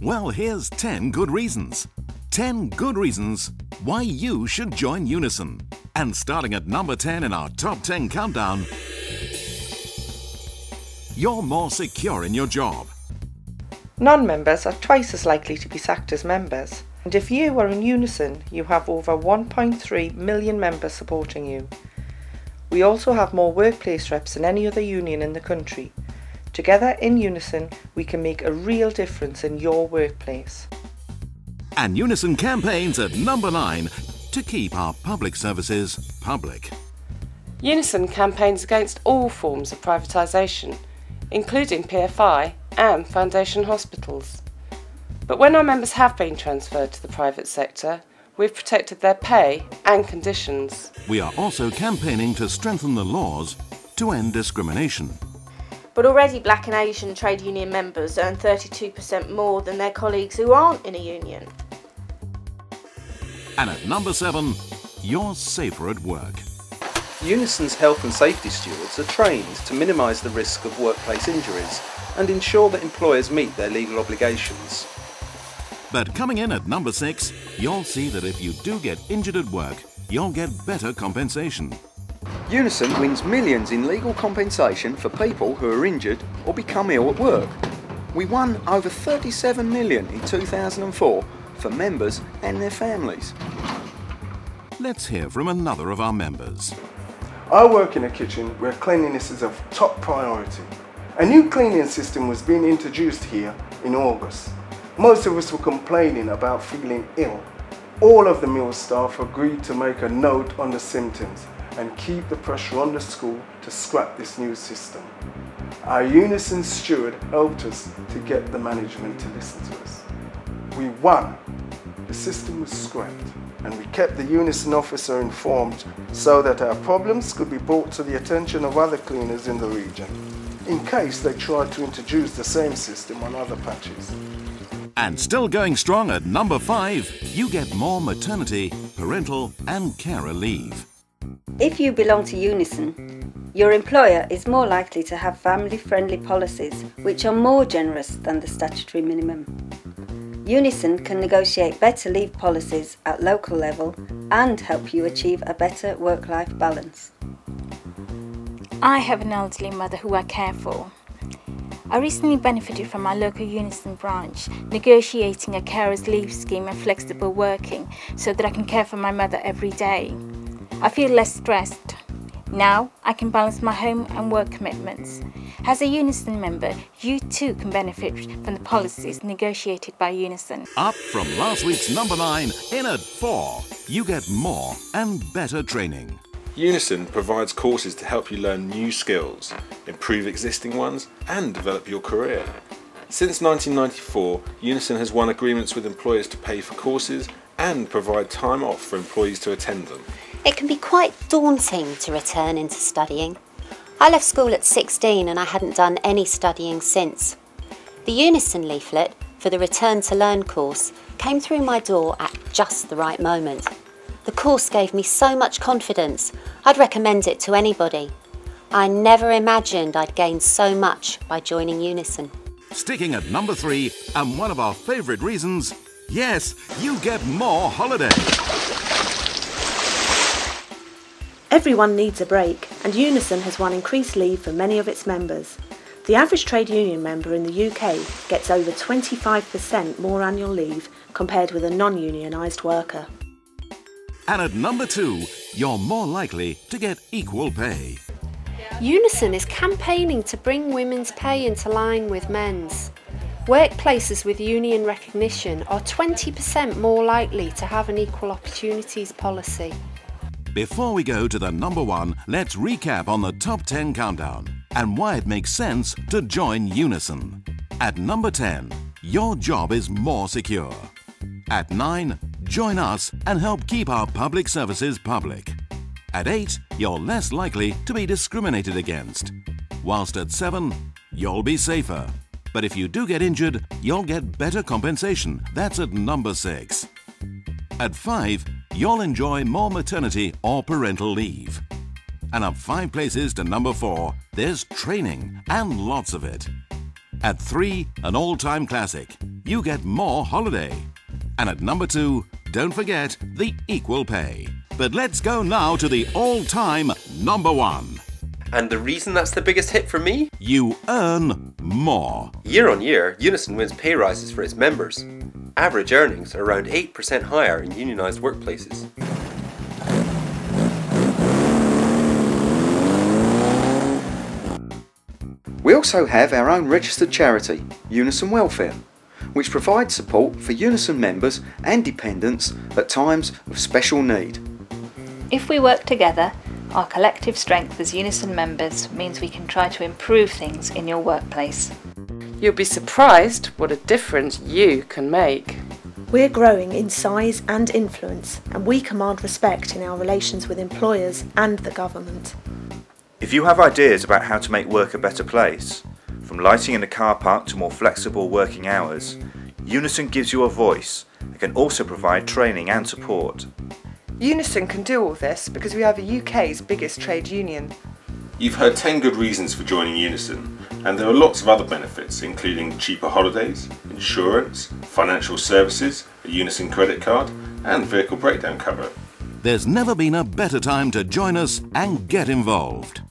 Well, here's 10 good reasons. 10 good reasons why you should join Unison. And starting at number 10 in our top 10 countdown, you're more secure in your job. Non-members are twice as likely to be sacked as members. And if you are in Unison, you have over 1.3 million members supporting you. We also have more workplace reps than any other union in the country. Together in Unison, we can make a real difference in your workplace. And Unison campaigns at number 9 to keep our public services public. Unison campaigns against all forms of privatisation, including PFI and foundation hospitals. But when our members have been transferred to the private sector, we've protected their pay and conditions. We are also campaigning to strengthen the laws to end discrimination. But already Black and Asian trade union members earn 32% more than their colleagues who aren't in a union. And at number 7, you're safer at work. Unison's health and safety stewards are trained to minimise the risk of workplace injuries and ensure that employers meet their legal obligations. But coming in at number 6, you'll see that if you do get injured at work, you'll get better compensation. Unison wins millions in legal compensation for people who are injured or become ill at work. We won over 37 million in 2004 for members and their families. Let's hear from another of our members. I work in a kitchen where cleanliness is of top priority. A new cleaning system was being introduced here in August. Most of us were complaining about feeling ill. All of the meal staff agreed to make a note on the symptoms and keep the pressure on the school to scrap this new system. Our Unison steward helped us to get the management to listen to us. We won. The system was scrapped and we kept the Unison officer informed so that our problems could be brought to the attention of other cleaners in the region, in case they tried to introduce the same system on other patches. And still going strong at number 5, you get more maternity, parental and carer leave. If you belong to Unison, your employer is more likely to have family-friendly policies which are more generous than the statutory minimum. Unison can negotiate better leave policies at local level and help you achieve a better work-life balance. I have an elderly mother who I care for. I recently benefited from my local Unison branch, negotiating a carer's leave scheme and flexible working so that I can care for my mother every day. I feel less stressed. Now I can balance my home and work commitments. As a Unison member, you too can benefit from the policies negotiated by Unison. Up from last week's number 9, in at 4, you get more and better training. Unison provides courses to help you learn new skills, improve existing ones and develop your career. Since 1994, Unison has won agreements with employers to pay for courses and provide time off for employees to attend them. It can be quite daunting to return into studying. I left school at 16 and I hadn't done any studying since. The Unison leaflet for the Return to Learn course came through my door at just the right moment. The course gave me so much confidence, I'd recommend it to anybody. I never imagined I'd gain so much by joining Unison. Sticking at number 3, and one of our favourite reasons, yes, you get more holiday. Everyone needs a break, and Unison has won increased leave for many of its members. The average trade union member in the UK gets over 25% more annual leave compared with a non-unionised worker. And at number 2, you're more likely to get equal pay. Unison is campaigning to bring women's pay into line with men's. Workplaces with union recognition are 20% more likely to have an equal opportunities policy. Before we go to the number 1, let's recap on the top 10 countdown and why it makes sense to join Unison. At number 10, your job is more secure. At 9, join us and help keep our public services public. At 8, you're less likely to be discriminated against. Whilst at 7, you'll be safer. But if you do get injured, you'll get better compensation. That's at number 6. At 5, you'll enjoy more maternity or parental leave. And up 5 places to number 4, there's training and lots of it. At 3, an all-time classic. you get more holiday. And at number 2, don't forget the equal pay. But let's go now to the all-time number 1. And the reason that's the biggest hit for me? You earn more. Year on year, Unison wins pay rises for its members. Average earnings are around 8% higher in unionised workplaces. We also have our own registered charity, Unison Welfare, which provides support for Unison members and dependents at times of special need. If we work together, our collective strength as Unison members means we can try to improve things in your workplace. You'll be surprised what a difference you can make. We're growing in size and influence, and we command respect in our relations with employers and the government. If you have ideas about how to make work a better place, from lighting in the car park to more flexible working hours, Unison gives you a voice and can also provide training and support. Unison can do all this because we are the UK's biggest trade union. You've heard 10 good reasons for joining Unison, and there are lots of other benefits, including cheaper holidays, insurance, financial services, a Unison credit card, and vehicle breakdown cover. There's never been a better time to join us and get involved.